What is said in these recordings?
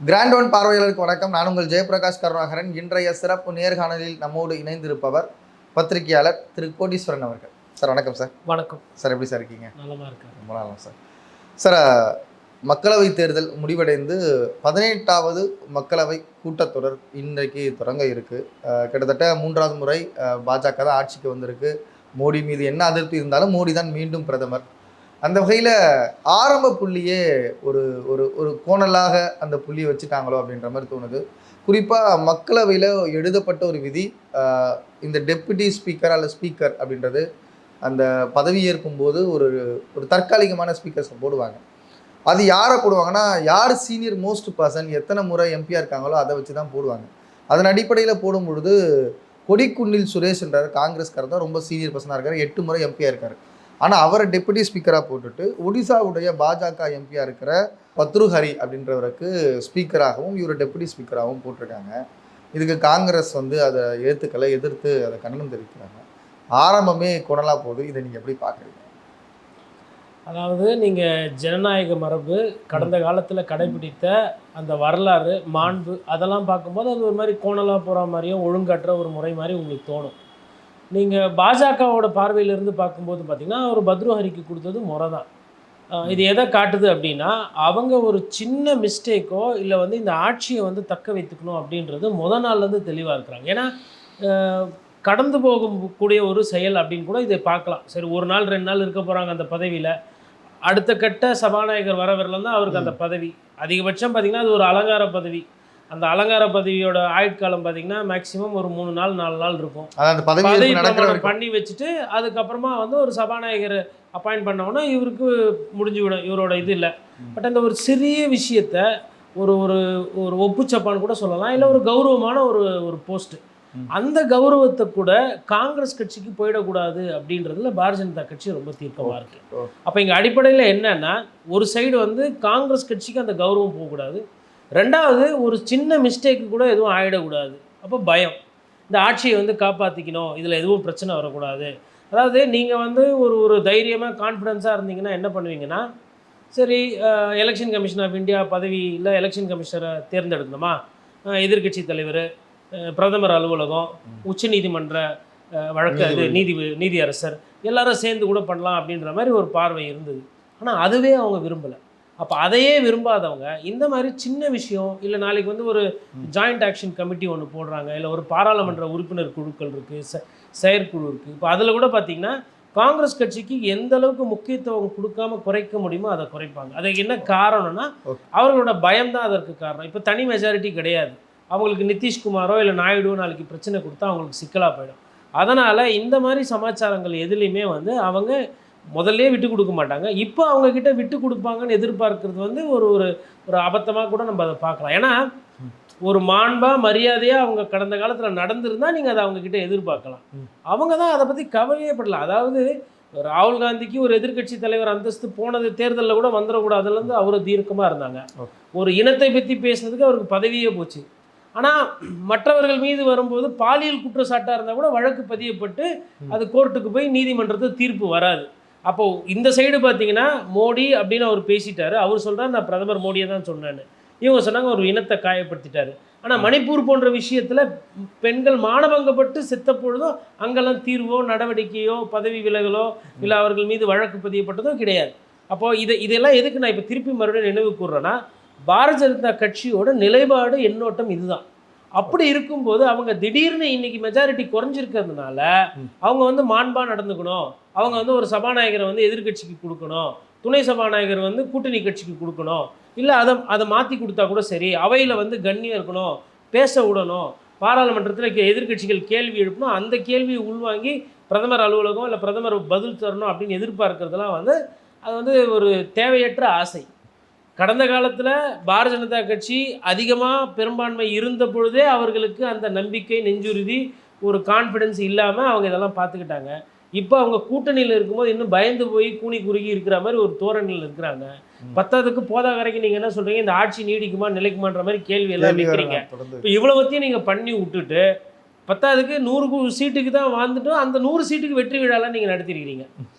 Grand one பார்வையாளருக்கு வணக்கம். நான் உங்கள் ஜெயபிரகாஷ் கருணாகரன். இன்றைய சிறப்பு நேர்காணலில் நம்மோடு இணைந்திருப்பவர் பத்திரிகையாளர் திரு கோடீஸ்வரன் அவர்கள். சார் வணக்கம் சார். வணக்கம் சார். எப்படி சார் இருக்கீங்க? நலமாக இருக்கேன். ரொம்ப நல்லா சார். சார், மக்களவைத் தேர்தல் முடிவடைந்து 18வது மக்களவை கூட்டத்தொடர் இன்றைக்கு தொடங்க இருக்கு. கிட்டத்தட்ட 3வது முறை பாஜக தான் ஆட்சிக்கு வந்திருக்கு. மோடி மீது என்ன அதிருப்தி இருந்தாலும் மோடி தான் மீண்டும் பிரதமர். அந்த வகையில் ஆரம்ப புள்ளியே ஒரு ஒரு ஒரு கோணலாக அந்த புள்ளியை வச்சுட்டாங்களோ அப்படின்ற மாதிரி தோணுது. குறிப்பாக மக்களவையில் எழுதப்பட்ட ஒரு விதி, இந்த டெப்புட்டி ஸ்பீக்கர் அல்லது ஸ்பீக்கர் அப்படின்றது அந்த பதவி ஏற்கும்போது ஒரு ஒரு தற்காலிகமான ஸ்பீக்கர்ஸை போடுவாங்க. அது யாரை போடுவாங்கன்னா, யார் சீனியர் மோஸ்ட் பர்சன், எத்தனை முறை எம்பியாக இருக்காங்களோ அதை வச்சு தான் போடுவாங்க. அதன் அடிப்படையில் போடும் பொழுது கொடிக்குன்னில் சுரேஷ்ன்றார் காங்கிரஸ்காரர் தான் ரொம்ப சீனியர் பர்சனாக இருக்கார். 8 முறை எம்பியாக இருக்கார். ஆனால் அவரை டெப்புட்டி ஸ்பீக்கராக போட்டுட்டு ஒடிசாவுடைய பாஜக எம்பியாக இருக்கிற பத்ருஹரி அப்படின்றவருக்கு ஸ்பீக்கராகவும் இவர் டெப்புட்டி ஸ்பீக்கராகவும் போட்டிருக்காங்க. இதுக்கு காங்கிரஸ் அதை ஏற்றுக்கலை, எதிர்த்து அதை கண்டனம் தெரிவிக்கிறாங்க. ஆரம்பமே கொடலாக போகுது. இதை நீங்கள் எப்படி பார்க்குறீங்க? அதாவது நீங்கள் ஜனநாயக மரபு கடந்த காலத்தில் கடைபிடித்த அந்த வரலாறு மாண்பு அதெல்லாம் பார்க்கும்போது அது ஒரு மாதிரி கோணலாக போகிற மாதிரியும் ஒழுங்கற்ற ஒரு முறை மாதிரி உங்களுக்கு தோணும். நீங்கள் பாஜகவோட பார்வையிலிருந்து பார்க்கும்போது பார்த்திங்கன்னா ஒரு பத்ருஹரிக்கு கொடுத்தது முறை தான். இது எதை காட்டுது அப்படின்னா, அவங்க ஒரு சின்ன மிஸ்டேக்கோ இல்லை இந்த ஆட்சியை தக்க வைத்துக்கணும் அப்படின்றது நாள்லேருந்து தெளிவாக இருக்கிறாங்க. ஏன்னா கடந்து போகக்கூடிய ஒரு செயல் அப்படின்னு கூட இதை பார்க்கலாம். சரி, ஒரு நாள் 2 நாள் இருக்க போகிறாங்க அந்த பதவியில். அடுத்த கட்ட சபாநாயகர் வரவரில் தான் அவருக்கு அந்த பதவி. அதிகபட்சம் பார்த்திங்கன்னா அது ஒரு அலங்கார பதவி. அந்த அலங்கார பதவியோட ஆயுட்காலம் பார்த்தீங்கன்னா மேக்ஸிமம் ஒரு 3 நாள் 4 நாள் இருக்கும். பதவி பண்ணி வச்சுட்டு அதுக்கப்புறமா ஒரு சபாநாயகர் அப்பாயிண்ட் பண்ணோன்னா இவருக்கு முடிஞ்சுவிடும், இவரோட இது இல்லை. பட் அந்த ஒரு சிறிய விஷயத்த ஒரு ஒரு ஒரு ஒப்புச்சப்பான்னு கூட சொல்லலாம், இல்லை ஒரு கௌரவமான ஒரு போஸ்ட்டு, அந்த கௌரவத்தை கூட காங்கிரஸ் கட்சிக்கு போயிடக்கூடாது அப்படின்றதுல பாரதிய ஜனதா கட்சி ரொம்ப தீர்க்கமாக இருக்குது. அப்போ இங்கே அடிப்படையில் என்னன்னா, ஒரு சைடு காங்கிரஸ் கட்சிக்கு அந்த கௌரவம் போகக்கூடாது, ரெண்டாவது ஒரு சின்ன மிஸ்டேக்கு கூட எதுவும் ஆகிடக்கூடாது. அப்போ பயம், இந்த ஆட்சியை காப்பாற்றிக்கணும், இதில் எதுவும் பிரச்சனை வரக்கூடாது. அதாவது நீங்கள் ஒரு ஒரு தைரியமாக கான்ஃபிடென்ஸாக இருந்தீங்கன்னா என்ன பண்ணுவீங்கன்னா, சரி எலெக்ஷன் கமிஷன் ஆஃப் இந்தியா பதவியில் எலெக்ஷன் கமிஷனரை தேர்ந்தெடுக்கணுமா, எதிர்கட்சி தலைவர், பிரதமர் அலுவலகம், உச்சநீதிமன்ற வழக்கு நீதியரசர் எல்லாரும் சேர்ந்து கூட பண்ணலாம் அப்படின்ற மாதிரி ஒரு பார்வை இருந்தது. ஆனால் அதுவே அவங்க விரும்பலை. அப்போ அதையே விரும்பாதவங்க இந்த மாதிரி சின்ன விஷயம், இல்லை நாளைக்கு ஒரு ஜாயிண்ட் ஆக்ஷன் கமிட்டி ஒன்று போடுறாங்க, இல்லை ஒரு பாராளுமன்ற உறுப்பினர் குழுக்கள் இருக்குது, செயற்குழு இருக்குது. இப்போ அதில் கூட பார்த்திங்கன்னா காங்கிரஸ் கட்சிக்கு எந்த அளவுக்கு முக்கியத்துவம் கொடுக்காம குறைக்க முடியுமோ அதை குறைப்பாங்க. அதுக்கு என்ன காரணம்னா அவர்களோட பயம்தான் அதற்கு காரணம். இப்போ தனி மெஜாரிட்டி கிடையாது. அவங்களுக்கு நிதிஷ்குமாரோ இல்லை நாயுடுவோ நாளைக்கு பிரச்சனை கொடுத்தா அவங்களுக்கு சிக்கலாக போயிடும். அதனால் இந்த மாதிரி சமாச்சாரங்கள் எதுலேயுமே அவங்க முதல்ல விட்டு கொடுக்க மாட்டாங்க. இப்போ அவங்கக்கிட்ட விட்டு கொடுப்பாங்கன்னு எதிர்பார்க்கறது ஒரு ஒரு ஒரு அபத்தமாக கூட நம்ம அதை பார்க்கலாம். ஏன்னா ஒரு மாண்பாக மரியாதையாக அவங்க கடந்த காலத்தில் நடந்திருந்தால் நீங்கள் அதை அவங்கக்கிட்ட எதிர்பார்க்கலாம். அவங்க தான் அதை பற்றி கவலையே படலாம். அதாவது ராகுல் காந்திக்கு ஒரு எதிர்கட்சி தலைவர் அந்தஸ்து போனது தேர்தலில் கூட வந்துடக்கூடாதுலேருந்து அவர் தீர்க்கமாக இருந்தாங்க. ஒரு இனத்தை பற்றி பேசுனதுக்கு அவருக்கு பதவியே போச்சு. ஆனால் மற்றவர்கள் மீது வரும்போது பாலியல் குற்றச்சாட்டாக இருந்தால் கூட வழக்கு பதியப்பட்டு அது கோர்ட்டுக்கு போய் நீதிமன்றத்தில் தீர்ப்பு வராது. அப்போது இந்த சைடு பார்த்தீங்கன்னா மோடி அப்படின்னு அவர் பேசிட்டாரு. அவர் சொல்கிறார் நான் பிரதமர் மோடியை தான் சொன்னேன்னு. இவங்க சொன்னாங்க ஒரு இனத்தை காயப்படுத்திட்டாரு. ஆனால் மணிப்பூர் போன்ற விஷயத்தில் பெண்கள் மானபங்கப்பட்டு செத்த பொழுதும் அங்கெல்லாம் தீர்வோ நடவடிக்கையோ பதவி விலகலோ இல்லை அவர்கள் மீது வழக்கு பதியப்பட்டதோ கிடையாது. அப்போது இதெல்லாம் எதுக்கு நான் இப்போ திருப்பி மறுபடியும் நினைவு கூறுறேன்னா, பாரதிய ஜனதா கட்சியோட நிலைப்பாடு எண்ணோட்டம் இதுதான். அப்படி இருக்கும்போது அவங்க திடீர்னு இன்னைக்கு மெஜாரிட்டி குறைஞ்சிருக்கிறதுனால அவங்க மாண்பாக நடந்துக்கணும், அவங்க ஒரு சபாநாயகரை எதிர்கட்சிக்கு கொடுக்கணும், துணை சபாநாயகர் கூட்டணி கட்சிக்கு கொடுக்கணும், இல்லை அதை மாற்றி கொடுத்தா கூட சரி, அவையில் கண்ணியம் இருக்கணும், பேச விடணும், பாராளுமன்றத்தில் எதிர்கட்சிகள் கேள்வி எழுப்பணும், அந்த கேள்வியை உள்வாங்கி பிரதமர் அலுவலகம் இல்லை பிரதமர் பதில் தரணும் அப்படின்னு எதிர்பார்க்கறதுலாம் அது ஒரு தேவையற்ற ஆசை. கடந்த காலத்தில் பாரதிய ஜனதா கட்சி அதிகமாக பெரும்பான்மை இருந்த பொழுதே அவர்களுக்கு அந்த நம்பிக்கை, நெஞ்சுறுதி, ஒரு கான்ஃபிடென்ஸ் இல்லாமல் அவங்க இதெல்லாம் பார்த்துக்கிட்டாங்க. இப்போ அவங்க கூட்டணியில் இருக்கும்போது இன்னும் பயந்து போய் கூனி குறுகி இருக்கிற மாதிரி ஒரு தோரணியில் இருக்கிறாங்க. பத்தாவதுக்கு போதாக்கரைக்கு நீங்கள் என்ன சொல்கிறீங்க, இந்த ஆட்சி நீடிக்குமா நிலைக்குமான்ற மாதிரி கேள்வி எல்லாம் வைக்கிறீங்க. இப்போ இவ்வளோத்தையும் நீங்கள் பண்ணி விட்டுட்டு பத்தாவதுக்கு 100 சீட்டுக்கு தான் வாழ்ந்துட்டு அந்த 100 சீட்டுக்கு வெற்றி விழாலாம் நீங்கள் நடத்திருக்கிறீங்க.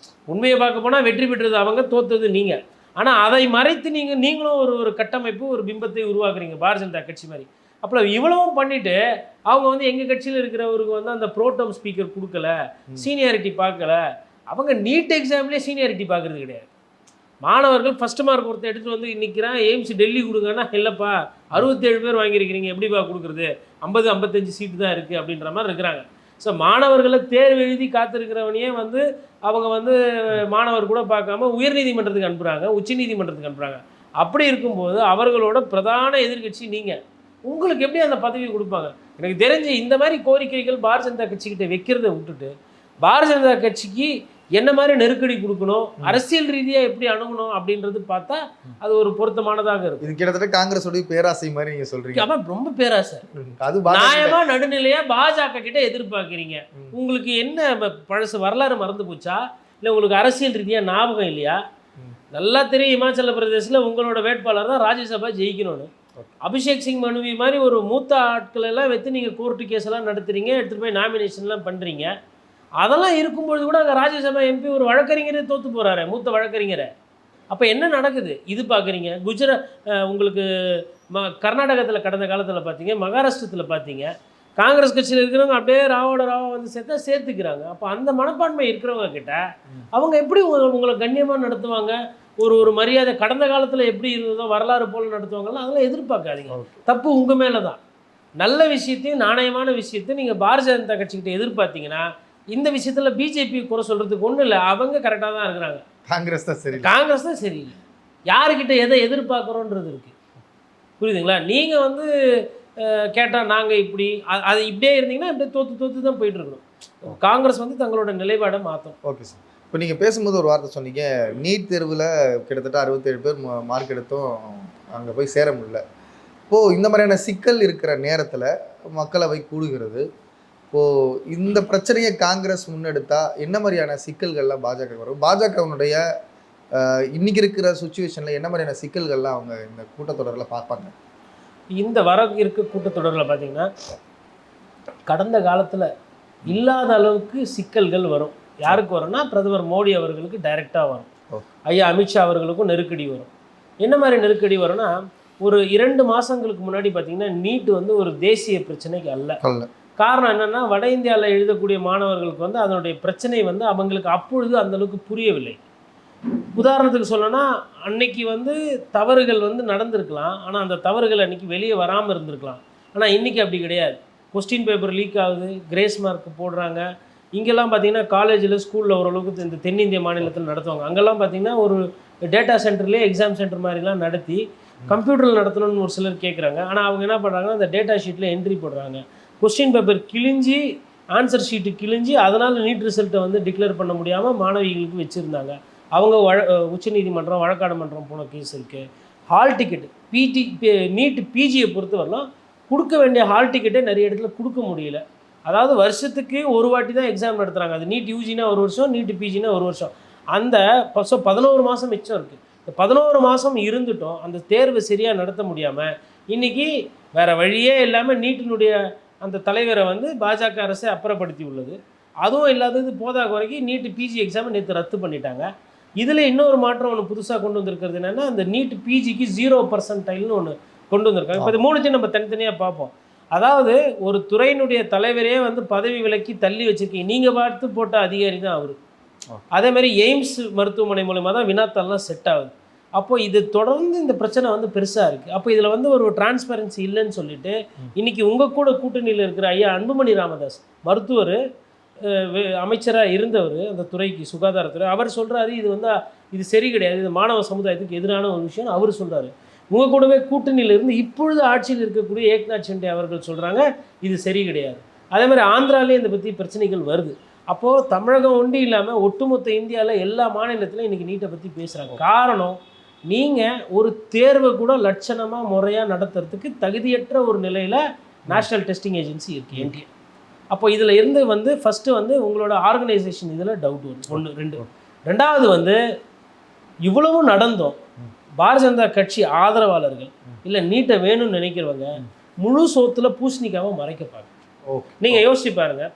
உண்மையை பார்க்க போனால் வெற்றி பெற்றது அவங்க, தோத்தது நீங்கள். ஆனால் அதை மறைத்து நீங்களும் ஒரு கட்டமைப்பு ஒரு பிம்பத்தை உருவாக்குறீங்க பாரதிய ஜனதா கட்சி மாதிரி. அப்போ இவ்வளவும் பண்ணிட்டு அவங்க வந்து எங்கள் கட்சியில் இருக்கிறவருக்கு வந்து அந்த ப்ரோட்டம் ஸ்பீக்கர் கொடுக்கல, சீனியாரிட்டி பார்க்கல. அவங்க நீட் எக்ஸாம்லேயே சீனியாரிட்டி பார்க்குறது கிடையாது. மாணவர்கள் ஃபஸ்ட் மார்க் ஒருத்தர் எடுத்துகிட்டு வந்து நிற்கிறான், எய்ம்ஸ் டெல்லி கொடுங்கன்னா இல்லைப்பா 67 பேர் வாங்கியிருக்கிறீங்க, எப்படிப்பா கொடுக்குறது, 50-55 சீட்டு தான் இருக்குது அப்படின்ற மாதிரி இருக்கிறாங்க. ஸோ மாணவர்களை தேர்வு எழுதி காத்திருக்கிறவனையே வந்து அவங்க வந்து மாணவர் கூட பார்க்காம உயர்நீதிமன்றத்துக்கு அனுப்புகிறாங்க, உச்சநீதிமன்றத்துக்கு அனுப்புகிறாங்க. அப்படி இருக்கும்போது அவர்களோட பிரதான எதிர்கட்சி நீங்கள், உங்களுக்கு எப்படி அந்த பதவி கொடுப்பாங்க? எனக்கு தெரிஞ்சு இந்த மாதிரி கோரிக்கைகள் பாரதிய ஜனதா கட்சிக்கிட்ட வைக்கிறத விட்டுட்டு பாரதிய ஜனதா கட்சிக்கு என்ன மாதிரி நெருக்கடி கொடுக்கணும், அரசியல் ரீதியாக எப்படி அணுகணும் அப்படின்றது பார்த்தா அது ஒரு பொருத்தமானதாக இருக்கும். இது கிட்டத்தட்ட காங்கிரஸோட பேராசை மாதிரி நீங்க சொல்றீங்க. ஆமா, ரொம்ப பேராசை. அது நியாயமா நடுநிலையா பாஜக கிட்ட எதிர்பார்க்குறீங்க. உங்களுக்கு என்ன பழசு வரலாறு மறந்து போச்சா, இல்லை உங்களுக்கு அரசியல் ரீதியாக ஞாபகம் இல்லையா? நல்லா தெரியும் இமாச்சல பிரதேசில் உங்களோட வேட்பாளர் தான் ராஜ்யசபா ஜெயிக்கணும்னு. அபிஷேக் சிங் மனுவி மாதிரி ஒரு மூத்த ஆட்கள் எல்லாம் வைத்து நீங்கள் கோர்ட்டு கேஸ் எல்லாம் நடத்துறீங்க, எடுத்துகிட்டு போய் நாமினேஷன்லாம் பண்ணுறீங்க. அதெல்லாம் இருக்கும்பொழுது கூட அங்கே ராஜ்யசபா எம்பி ஒரு வழக்கறிஞரே தோற்று போகிறாரு, மூத்த வழக்கறிஞரை. அப்போ என்ன நடக்குது இது பார்க்குறீங்க. உங்களுக்கு கர்நாடகத்தில் கடந்த காலத்தில் பார்த்தீங்க, மகாராஷ்டிரத்தில் பார்த்தீங்க, காங்கிரஸ் கட்சியில் இருக்கிறவங்க அப்படியே ராவோட வந்து சேர்த்துக்கிறாங்க. அப்போ அந்த மனப்பான்மை இருக்கிறவங்க கிட்ட அவங்க எப்படி உங்களை கண்ணியமாக நடத்துவாங்க, ஒரு மரியாதை கடந்த காலத்தில் எப்படி இருந்ததோ வரலாறு போல் நடத்துவாங்கலாம், அதெல்லாம் எதிர்பார்க்காதீங்க. தப்பு உங்கள் மேலே தான். நல்ல விஷயத்தையும் நாணயமான விஷயத்தையும் நீங்கள் பாரதிய ஜனதா கட்சிக்கிட்ட எதிர்பார்த்தீங்கன்னா இந்த விஷயத்தில் பிஜேபி குறை சொல்கிறதுக்கு ஒன்றும் இல்லை, அவங்க கரெக்டாக தான் இருக்கிறாங்க. காங்கிரஸ் தான் சரியில்லை. யாருக்கிட்ட எதை எதிர்பார்க்குறோன்றது இருக்குது, புரியுதுங்களா? நீங்கள் வந்து கேட்டால் நாங்கள் இப்படி அது இப்படியே இருந்தீங்கன்னா இப்படியே தோற்று தான் போயிட்டுருக்கணும். காங்கிரஸ் வந்து தங்களோட நிலைப்பாடை மாற்றும். Okay sir. இப்போ நீங்கள் பேசும்போது ஒரு வார்த்தை சொன்னீங்க, நீட் தேர்வில் கிட்டத்தட்ட 67 பேர் மார்க் எடுத்தும் அங்கே போய் சேர முடியல. இப்போது இந்த மாதிரியான சிக்கல் இருக்கிற நேரத்தில் மக்களவை கூடுகிறது. இப்போது இந்த பிரச்சனையை காங்கிரஸ் முன்னெடுத்தா என்ன மாதிரியான சிக்கல்கள்லாம் பாஜக வரும்? பாஜகவுடைய இன்னைக்கு இருக்கிற சுச்சுவேஷனில் என்ன மாதிரியான சிக்கல்கள்லாம் அவங்க இந்த கூட்டத்தொடரில் பார்ப்பாங்க? இந்த இருக்க கூட்டத்தொடரில் பார்த்தீங்கன்னா கடந்த காலத்தில் இல்லாத அளவுக்கு சிக்கல்கள் வரும். யாருக்கு வரும்னா பிரதமர் மோடி அவர்களுக்கு டைரெக்டாக வரும், ஐயா அமித்ஷா அவர்களுக்கும் நெருக்கடி வரும். என்ன மாதிரி நெருக்கடி வரும்னா, ஒரு 2 மாதங்களுக்கு முன்னாடி பார்த்தீங்கன்னா நீட் வந்து ஒரு தேசிய பிரச்சனைக்கு அல்ல. காரணம் என்னென்னா, வட இந்தியாவில் எழுதக்கூடிய மாணவர்களுக்கு வந்து அதனுடைய பிரச்சனை வந்து அவங்களுக்கு அப்பொழுது அந்தளவுக்கு புரியவில்லை. உதாரணத்துக்கு சொல்லணும்னா, அன்னைக்கு வந்து தவறுகள் வந்து நடந்திருக்கலாம், ஆனால் அந்த தவறுகள் அன்றைக்கி வெளியே வராமல் இருந்திருக்கலாம். ஆனால் இன்றைக்கி அப்படி கிடையாது. கொஸ்டின் பேப்பர் லீக் ஆகுது, கிரேஸ் மார்க் போடுறாங்க. இங்கெல்லாம் பார்த்திங்கன்னா காலேஜில் ஸ்கூலில் ஓரளவுக்கு இந்த தென்னிந்திய மாநிலத்தில் நடத்துவாங்க. அங்கெல்லாம் பார்த்திங்கன்னா ஒரு டேட்டா சென்டர்லேயே எக்ஸாம் சென்டர் மாதிரிலாம் நடத்தி கம்ப்யூட்டரில் நடத்தணும்னு ஒரு சிலர் கேட்குறாங்க. ஆனால் அவங்க என்ன பண்ணுறாங்கன்னா அந்த டேட்டா ஷீட்டில் என்ட்ரி போடுறாங்க. கொஸ்டின் பேப்பர் கிழிஞ்சி ஆன்சர் ஷீட்டு கிழிஞ்சி அதனால் நீட் ரிசல்ட்டை வந்து டிக்ளேர் பண்ண முடியாமல் மாணவிகளுக்கு வச்சுருந்தாங்க. அவங்க உச்சநீதிமன்றம் வழக்காடு மன்றம் போன கேஸ் இருக்குது. ஹால் டிக்கெட் நீட் பிஜியை பொறுத்த வரலாம் கொடுக்க வேண்டிய ஹால் டிக்கெட்டே நிறைய இடத்துல கொடுக்க முடியல. அதாவது வருஷத்துக்கு ஒரு வாட்டி தான் எக்ஸாம் நடத்துகிறாங்க. அது நீட் யூஜினா ஒரு வருஷம், நீட் பிஜினா ஒரு வருஷம். அந்த 11 மாதம் மிச்சம் இருக்குது. இந்த 11 மாதம் இருந்துட்டோம் அந்த தேர்வை சரியாக நடத்த முடியாமல் இன்றைக்கி வேறு வழியே இல்லாமல் நீட்டினுடைய அந்த தலைவரை வந்து பாஜக அரசை அப்புறப்படுத்தி உள்ளது. அதுவும் இல்லாதது போதாக வரைக்கும் நீட் பிஜி எக்ஸாமை நேற்று ரத்து பண்ணிட்டாங்க. இதில் இன்னொரு மாற்றம் ஒன்று புதுசாக கொண்டு வந்திருக்கிறது என்னென்னா, அந்த நீட் பிஜிக்கு 0% ஒன்று கொண்டு வந்திருக்காங்க. இப்போ இது 3 நம்ம தனித்தனியாக பார்ப்போம். அதாவது ஒரு துறையினுடைய தலைவரே வந்து பதவி விலக்கி தள்ளி வச்சுருக்கீங்க, நீங்கள் பார்த்து போட்ட அதிகாரி தான் அவர். அதேமாதிரி எய்ம்ஸ் மருத்துவமனை மூலமாக தான் வினாத்தாலாம் செட் ஆகுது. அப்போது இது தொடர்ந்து இந்த பிரச்சனை வந்து பெருசாக இருக்குது. அப்போ இதில் வந்து ஒரு டிரான்ஸ்பரன்சி இல்லைன்னு சொல்லிட்டு இன்றைக்கி உங்கள் கூட கூட்டணியில் இருக்கிற ஐயா அன்புமணி ராமதாஸ் மருத்துவர் அமைச்சராக இருந்தவர் அந்த துறைக்கு, சுகாதாரத்துறை, அவர் சொல்கிறாரு இது சரி கிடையாது, இது மாணவ சமுதாயத்துக்கு எதிரான ஒரு விஷயம் அவர் சொல்கிறாரு. உங்கள் கூடவே கூட்டணியில் இருந்து இப்பொழுது ஆட்சியில் இருக்கக்கூடிய ஏக்நாத் ஷிண்டே அவர்கள் சொல்கிறாங்க இது சரி கிடையாது. அதே மாதிரி ஆந்திராலே இதை பற்றி பிரச்சனைகள் வருது. அப்போது தமிழகம் ஒண்டி இல்லாமல் ஒட்டுமொத்த இந்தியாவில் எல்லா மாநிலத்திலும் இன்றைக்கி நீட்டை பற்றி பேசுகிறாங்க. காரணம், நீங்கள் ஒரு தேர்வை கூட லட்சணமாக முறையாக நடத்துறதுக்கு தகுதியற்ற ஒரு நிலையில் நேஷ்னல் டெஸ்டிங் ஏஜென்சி இருக்குது, என்டிஏ. அப்போ இதில் இருந்து வந்து ஃபஸ்ட்டு வந்து உங்களோட ஆர்கனைசேஷன் இதில் டவுட் வரும். 1 2வது வந்து இவ்வளவு நடந்தோம், பாரதிய ஜனதா கட்சி ஆதரவாளர்கள் இல்லை நீட்டை வேணும்னு நினைக்கிறவங்க முழு சோத்தில் பூசணிக்காம மறைக்கப்பாங்க. நீங்கள் யோசிச்சு பாருங்கள்,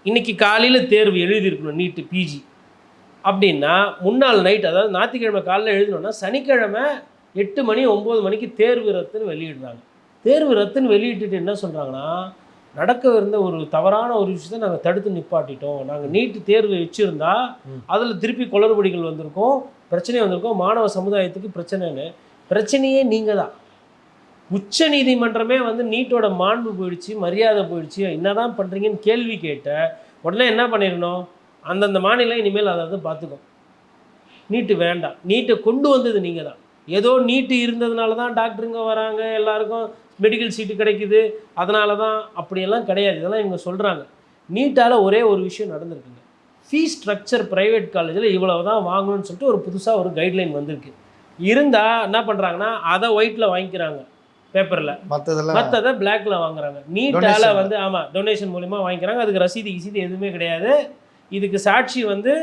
இன்றைக்கி காலையில் தேர்வு எழுதியிருக்கணும் நீட்டு பிஜி, அப்படின்னா முன்னாள் நைட், அதாவது ஞாயிற்றுக்கிழமை காலையில் எழுதணும்னா சனிக்கிழமை 8 மணி 9 மணிக்கு தேர்வு ரத்துன்னு வெளியிடுறாங்க. தேர்வு ரத்துன்னு வெளியிட்டுட்டு என்ன சொல்கிறாங்கன்னா, நடக்க இருந்த ஒரு தவறான ஒரு விஷயத்தை நாங்கள் தடுத்து நிப்பாட்டிட்டோம். நாங்கள் நீட்டு தேர்வு வச்சுருந்தா அதில் திருப்பி குளறுபடிகள் வந்திருக்கும், பிரச்சனை வந்திருக்கும், மாணவ சமுதாயத்துக்கு பிரச்சனைன்னு. பிரச்சனையே நீங்கள் தான். உச்ச நீதிமன்றமே வந்து நீட்டோட மாண்பு போயிடுச்சு, மரியாதை போயிடுச்சு, என்னதான் பண்ணுறீங்கன்னு கேள்வி கேட்ட உடனே என்ன பண்ணிடணும், அந்தந்த மாநிலம் இனிமேல் அதை பார்த்துக்கும். நீட்டு வேண்டாம். நீட்டை கொண்டு வந்தது நீங்கள் தான். ஏதோ நீட்டு இருந்ததுனால தான் டாக்டருங்க வராங்க, எல்லாருக்கும் மெடிக்கல் சீட்டு கிடைக்குது, அதனால தான், அப்படியெல்லாம் கிடையாது. இதெல்லாம் இவங்க சொல்கிறாங்க. நீட்டால் ஒரே ஒரு விஷயம் நடந்திருக்குங்க. ஃபீஸ் ஸ்ட்ரக்சர் ப்ரைவேட் காலேஜில் இவ்வளவு தான் வாங்கணும்னு சொல்லிட்டு ஒரு புதுசாக ஒரு கைட்லைன் வந்திருக்கு. இருந்தால் என்ன பண்ணுறாங்கன்னா, அதை ஒயிட்டில் வாங்கிக்கிறாங்க பேப்பரில், மற்றதை பிளாக்ல வாங்குறாங்க. நீட்டால் வந்து ஆமாம் டொனேஷன் மூலிமா வாங்கிக்கிறாங்க. அதுக்கு ரசீது எதுவுமே கிடையாது. இதுக்கு சாட்சி வந்து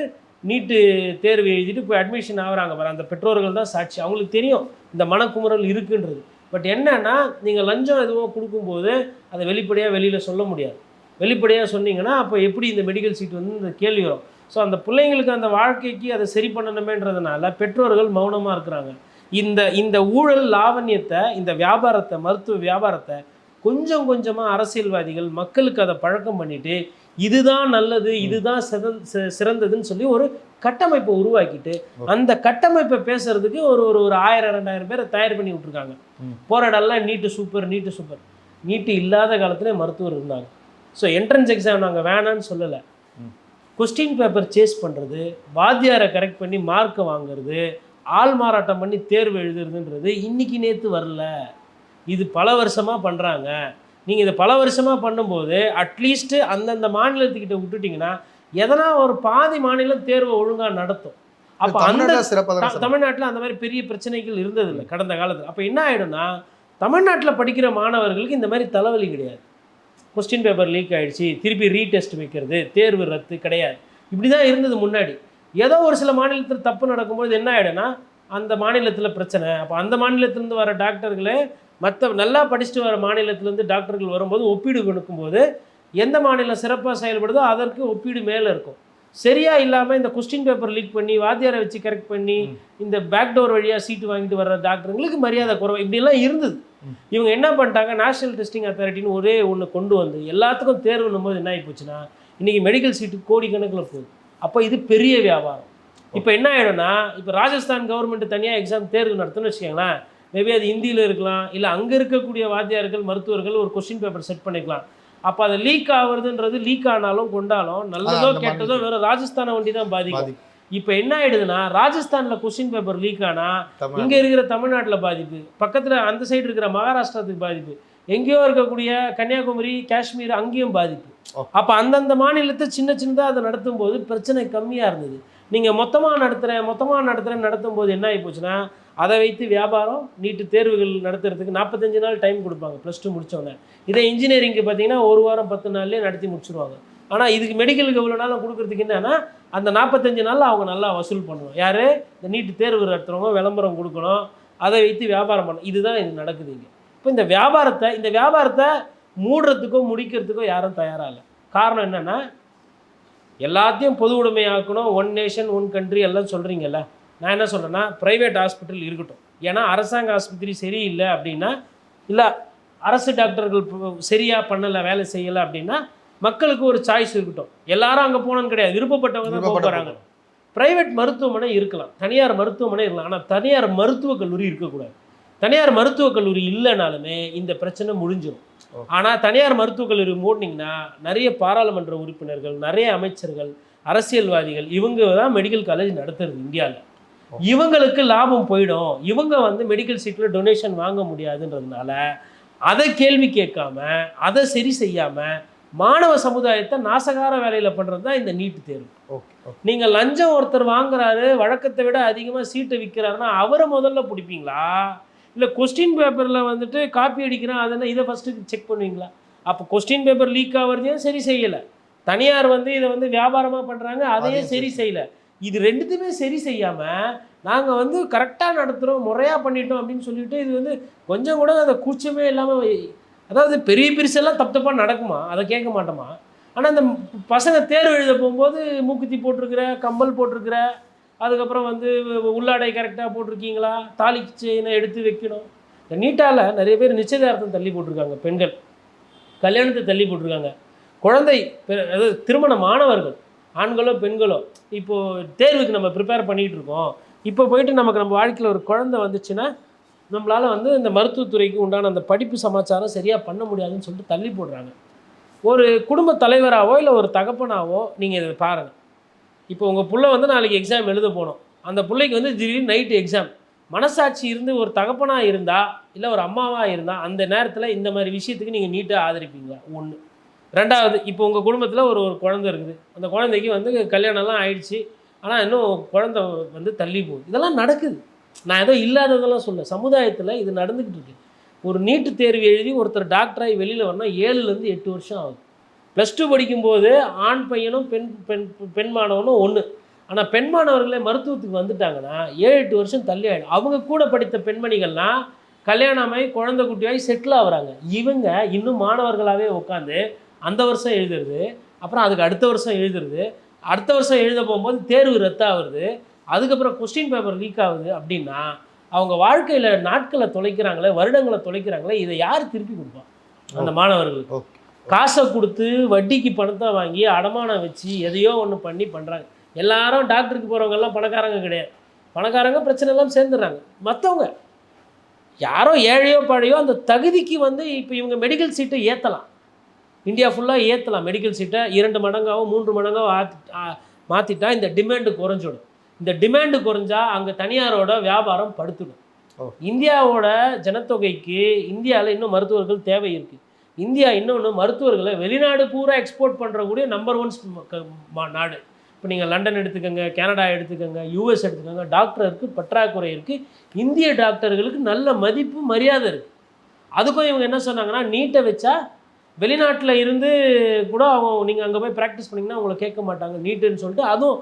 நீட்டு தேர்வு எழுதிட்டு போய் அட்மிஷன் ஆகிறாங்க பாரு, அந்த பெற்றோர்கள் தான் சாட்சி. அவங்களுக்கு தெரியும் இந்த மனக்குமுறல் இருக்குன்றது. பட் என்னன்னா, நீங்கள் லஞ்சம் எதுவும் கொடுக்கும்போது அதை வெளிப்படையாக வெளியில் சொல்ல முடியாது. வெளிப்படையாக சொன்னீங்கன்னா அப்போ எப்படி இந்த மெடிக்கல் சீட் வந்து இந்த கேள்வி வரும். ஸோ அந்த பிள்ளைங்களுக்கு அந்த வாழ்க்கைக்கு அதை சரி பண்ணணுமேன்றதுனால பெற்றோர்கள் மௌனமாக இருக்கிறாங்க. இந்த ஊழல் லாவண்யத்தை, இந்த வியாபாரத்தை, மருத்துவ வியாபாரத்தை கொஞ்சம் கொஞ்சமாக அரசியல்வாதிகள் மக்களுக்கு அதை பழக்கம் பண்ணிட்டு, இதுதான் நல்லது, இதுதான் சிறந்ததுன்னு சொல்லி ஒரு கட்டமைப்பை உருவாக்கிட்டு, அந்த கட்டமைப்பை பேசுறதுக்கு ஒரு 1000-2000 பேரை தயார் பண்ணி விட்டுருக்காங்க. போராடலாம் நீட்டு சூப்பர், நீட்டு சூப்பர். நீட்டு இல்லாத காலத்துல மருத்துவர் இருந்தாங்க. ஸோ என்ட்ரன்ஸ் எக்ஸாம் நாங்கள் வேணான்னு சொல்லலை. கொஸ்டின் பேப்பர் சேஸ் பண்ணுறது, வாத்தியாரை கரெக்ட் பண்ணி மார்க்கை வாங்குறது, ஆள் மாறாட்டம் பண்ணி தேர்வு எழுதுறதுன்றது இன்னைக்கு நேற்று வரல. இது பல வருஷமாக பண்ணுறாங்க. நீங்கள் இதை பல வருஷமாக பண்ணும்போது அட்லீஸ்ட்டு அந்தந்த மாநிலத்துக்கிட்ட விட்டுட்டிங்கன்னா எதனா ஒரு பாதி மாநிலம் தேர்வை ஒழுங்காக நடத்தும். அப்போ அந்த தமிழ்நாட்டில் அந்த மாதிரி பெரிய பிரச்சனைகள் இருந்ததில்லை கடந்த காலத்தில். அப்போ என்ன ஆகிடும்னா, தமிழ்நாட்டில் படிக்கிற மாணவர்களுக்கு இந்த மாதிரி தலைவலி கிடையாது. கொஸ்டின் பேப்பர் லீக் ஆகிடுச்சு, திருப்பி ரீடெஸ்ட் வைக்கிறது, தேர்வு ரத்து கிடையாது. இப்படி தான் இருந்தது முன்னாடி. ஏதோ ஒரு சில மாநிலத்தில் தப்பு நடக்கும்போது என்ன ஆகிடும்னா, அந்த மாநிலத்தில் பிரச்சனை. அப்போ அந்த மாநிலத்திலேருந்து வர டாக்டர்களே மற்ற நல்லா படிச்சுட்டு வர மாநிலத்திலேருந்து டாக்டர்கள் வரும்போது ஒப்பீடு கொடுக்கும்போது எந்த மாநிலம் சிறப்பாக செயல்படுதோ அதற்கு ஒப்பீடு மேலே இருக்கும். சரியாக இல்லாமல் இந்த கொஸ்டின் பேப்பர் லீக் பண்ணி வாத்தியாரை வச்சு கரெக்ட் பண்ணி இந்த பேக்டோர் வழியாக சீட்டு வாங்கிட்டு வர்ற டாக்டருங்களுக்கு மரியாதை குறைவு, இப்படிலாம் இருந்தது. இவங்க என்ன பண்ணிட்டாங்க, நேஷனல் டெஸ்டிங் அத்தாரிட்டின்னு ஒரே ஒன்று கொண்டு வந்து எல்லாத்துக்கும் தேர்வுன்னும் போது என்ன ஆகி போச்சுன்னா, இன்றைக்கி மெடிக்கல் சீட்டு கோடிக்கணக்கில் போகுது. அப்போ இது பெரிய வியாபாரம். இப்போ என்ன ஆகிடும்னா, இப்போ ராஜஸ்தான் கவர்மெண்ட் தனியாக எக்ஸாம் தேர்வு நடத்துன்னு வச்சுக்கோங்களேன். மேபி அது ஹிந்தியில் இருக்கலாம், இல்லை அங்கே இருக்கக்கூடிய வாத்தியார்கள் மருத்துவர்கள் ஒரு கொஸ்டின் பேப்பர் செட் பண்ணிக்கலாம். அப்போ அதை லீக் ஆகுறதுன்றது லீக் ஆனாலும் கொண்டாலும் நல்லதோ கெட்டதோ வெறும் ராஜஸ்தானை வண்டி தான் பாதிக்கும். இப்போ என்ன ஆகிடுதுன்னா, ராஜஸ்தானில் கொஸ்டின் பேப்பர் லீக் ஆனால் இங்கே இருக்கிற தமிழ்நாட்டில் பாதிப்பு, பக்கத்தில் அந்த சைடு இருக்கிற மகாராஷ்டிரத்துக்கு பாதிப்பு, எங்கேயோ இருக்கக்கூடிய கன்னியாகுமரி, காஷ்மீர் அங்கேயும் பாதிப்பு. அப்போ அந்தந்த மாநிலத்தை சின்னதாக அதை நடத்தும் போது பிரச்சனை கம்மியாக இருந்தது. நீங்கள் மொத்தமாக நடத்துகிறேன்னு நடத்தும் போது என்ன ஆகி போச்சுன்னா, அதை வைத்து வியாபாரம். நீட்டு தேர்வுகள் நடத்துறதுக்கு 45 நாள் டைம் கொடுப்பாங்க +2 முடித்தோடனே. இதே இன்ஜினியரிங்க்கு பார்த்தீங்கன்னா 1 வாரம் 10 நாள்லேயே நடத்தி முடிச்சுருவாங்க. ஆனால் இதுக்கு மெடிக்கலுக்கு எவ்வளோ நாளும் கொடுக்குறதுக்கு என்னன்னா, அந்த 45 நாளில் அவங்க நல்லா வசூல் பண்ணுவோம். யார் இந்த நீட்டு தேர்வு நடத்துகிறவங்க விளம்பரம் கொடுக்கணும், அதை வைத்து வியாபாரம் பண்ணணும். இதுதான் இது நடக்குது இங்கே. இப்போ இந்த வியாபாரத்தை மூடுறதுக்கோ முடிக்கிறதுக்கோ யாரும் தயாராக இல்லை. காரணம் என்னென்னா, எல்லாத்தையும் பொது உடைமையாக்கணும், 1 நேஷன் 1 கண்ட்ரி எல்லாம் சொல்கிறீங்கல்ல. நான் என்ன சொல்கிறேன்னா, ப்ரைவேட் ஹாஸ்பிட்டல் இருக்கட்டும். ஏன்னா அரசாங்க ஆஸ்பத்திரி சரியில்லை அப்படின்னா, இல்லை அரசு டாக்டர்கள் சரியாக பண்ணலை, வேலை செய்யலை அப்படின்னா மக்களுக்கு ஒரு சாய்ஸ் இருக்கட்டும். எல்லாரும் அங்கே போகணுன்னு கிடையாது, விருப்பப்பட்டவங்க தான் போகிறாங்க. ப்ரைவேட் மருத்துவமனை இருக்கலாம், தனியார் மருத்துவமனை இருக்கலாம். ஆனால் தனியார் மருத்துவக் கல்லூரி இருக்கக்கூடாது. தனியார் மருத்துவக் கல்லூரி இல்லைனாலுமே இந்த பிரச்சனை முடிஞ்சிடும். ஆனால் தனியார் மருத்துவக் கல்லூரி மூடினீங்கன்னா நிறைய பாராளுமன்ற உறுப்பினர்கள், நிறைய அமைச்சர்கள், அரசியல்வாதிகள் இவங்க தான் மெடிக்கல் காலேஜ் நடத்துறது இந்தியாவில். இவங்களுக்கு லாபம் போயிடும். இவங்க வந்து மெடிக்கல் சீட்டில் டொனேஷன் வாங்க முடியாதுன்றதுனால அதை கேள்வி கேட்காம, அதை சரி செய்யாமல் மாணவ சமுதாயத்தை நாசகார வேலையில் பண்ணுறது தான் இந்த நீட்டு தேர்வு. நீங்கள் லஞ்சம் ஒருத்தர் வாங்குறாரு, வழக்கத்தை விட அதிகமாக சீட்டை விற்கிறாருன்னா அவரை முதல்ல பிடிப்பீங்களா, இல்லை கொஸ்டின் பேப்பரில் வந்துட்டு காப்பி அடிக்கிறான் அதனால் இதை ஃபஸ்ட்டு செக் பண்ணுவீங்களா? அப்போ கொஸ்டின் பேப்பர் லீக் ஆகிறதையும் சரி செய்யலை, தனியார் வந்து இதை வந்து வியாபாரமாக பண்ணுறாங்க அதையும் சரி செய்யலை. இது ரெண்டுத்தையுமே சரி செய்யாமல் நாங்கள் வந்து கரெக்டாக நடத்துகிறோம், முறையாக பண்ணிட்டோம் அப்படின்னு சொல்லிட்டு இது வந்து கொஞ்சம் கூட அந்த கூச்சமே இல்லாமல், அதாவது பெரிய பெருசெல்லாம் தப்பாக நடக்குமா, அதை கேட்க மாட்டோமா? ஆனால் இந்த பசங்க தேர்வு எழுத போகும்போது மூக்குத்தி போட்டிருக்கிற, கம்பல் போட்டிருக்கிற, அதுக்கப்புறம் வந்து உள்ளாடை கரெக்டாக போட்டிருக்கீங்களா, தாலி செயினை எடுத்து வைக்கணும். இந்த நீட்டால் நிறைய பேர் நிச்சயதார்த்தம் தள்ளி போட்டிருக்காங்க, பெண்கள் கல்யாணத்தை தள்ளி போட்டிருக்காங்க. குழந்தை அதாவது திருமண மாணவர்கள் ஆண்களோ பெண்களோ இப்போது தேர்வுக்கு நம்ம ப்ரிப்பேர் பண்ணிகிட்டு இருக்கோம். இப்போ போயிட்டு நமக்கு நம்ம வாழ்க்கையில் ஒரு குழந்தை வந்துச்சுன்னா நம்மளால் வந்து இந்த மருத்துவத்துறைக்கு உண்டான அந்த படிப்பு சமாச்சாரம் சரியாக பண்ண முடியாதுன்னு சொல்லிட்டு தள்ளி போடுறாங்க. ஒரு குடும்ப தலைவராகவோ இல்லை ஒரு தகப்பனாவோ நீங்கள் இதை பாருங்கள். இப்போ உங்கள் புள்ள வந்து நாளைக்கு எக்ஸாம் எழுத போகணும். அந்த பிள்ளைக்கு வந்து திடீர்னு நைட்டு எக்ஸாம். மனசாட்சி இருந்து ஒரு தகப்பனாக இருந்தால் இல்லை ஒரு அம்மாவாக இருந்தால் அந்த நேரத்தில் இந்த மாதிரி விஷயத்துக்கு நீங்கள் நீட்டாக ஆதரிப்பீங்களா? ஒன்று. ரெண்டாவது, இப்போ உங்கள் குடும்பத்தில் ஒரு ஒரு குழந்தை இருக்குது. அந்த குழந்தைக்கு வந்து கல்யாணம்லாம் ஆயிடுச்சு. ஆனால் இன்னும் குழந்தை வந்து தள்ளி போகுது. இதெல்லாம் நடக்குது. நான் ஏதோ இல்லாததெல்லாம் சொல்ல, சமுதாயத்தில் இது நடந்துக்கிட்டு இருக்கு. ஒரு நீட்டு தேர்வு எழுதி ஒருத்தர் டாக்டராகி வெளியில் வரணும் 7லேருந்து 8 வருஷம் ஆகுது. +2 படிக்கும்போது ஆண் பையனும் பெண் மாணவனும் ஒன்று. ஆனால் பெண் மாணவர்களே மருத்துவத்துக்கு வந்துட்டாங்கன்னா 7-8 வருஷம் தள்ளி ஆகிடும். அவங்க கூட படித்த பெண்மணிகள்லாம் கல்யாணமாகி குழந்தை குட்டியாகி செட்டில் ஆகுறாங்க. இவங்க இன்னும் மாணவர்களாகவே உட்காந்து அந்த வருஷம் எழுதுறது, அப்புறம் அதுக்கு அடுத்த வருஷம் எழுதுறது, அடுத்த வருஷம் எழுத போகும்போது தேர்வு ரத்தாகுது, அதுக்கப்புறம் கொஸ்டின் பேப்பர் லீக் ஆகுது. அப்படின்னா அவங்க வாழ்க்கையில் நாட்களை தொலைக்கிறாங்களே, வருடங்களை தொலைக்கிறாங்களே, இதை யார் திருப்பி கொடுப்பா? அந்த மாணவர்களுக்கு காசை கொடுத்து வட்டிக்கு பணத்தை வாங்கி அடமானம் வச்சு எதையோ ஒன்று பண்ணி பண்ணுறாங்க. எல்லாரும் டாக்டருக்கு போகிறவங்கெல்லாம் பணக்காரங்க கிடையாது. பணக்காரங்க பிரச்சனை எல்லாம் சேர்ந்துடுறாங்க. மற்றவங்க யாரோ ஏழையோ பழையோ அந்த தகுதிக்கு வந்து இப்போ இவங்க மெடிக்கல் சீட்டை ஏற்றலாம், இந்தியா ஃபுல்லாக ஏற்றலாம். மெடிக்கல் சீட்டை 2 மடங்காவோ 3 மடங்காவோ மாற்றிட்டா இந்த டிமாண்டு குறைஞ்சிடும். இந்த டிமாண்டு குறைஞ்சா அங்கே தனியாரோட வியாபாரம் படுத்துடும். இந்தியாவோட ஜனத்தொகைக்கு இந்தியாவில் இன்னும் மருத்துவர்கள் தேவை இருக்குது. இந்தியா இன்னொன்று மருத்துவர்களை வெளிநாடு பூரா எக்ஸ்போர்ட் பண்ணுறக்கூடிய நம்பர் 1 நாடு. இப்போ நீங்கள் லண்டன் எடுத்துக்கோங்க, கனடா எடுத்துக்கோங்க, யூஎஸ் எடுத்துக்கோங்க, டாக்டருக்கு பற்றாக்குறை இருக்குது. இந்திய டாக்டர்களுக்கு நல்ல மதிப்பு மரியாதை இருக்குது. அதுக்கும் இவங்க என்ன சொன்னாங்கன்னா, நீட்டை வச்சா வெளிநாட்டில் இருந்து கூட அவங்க நீங்கள் அங்கே போய் ப்ராக்டிஸ் பண்ணிங்கன்னா அவங்கள கேட்க மாட்டாங்க நீட்டுன்னு சொல்லிட்டு, அதுவும்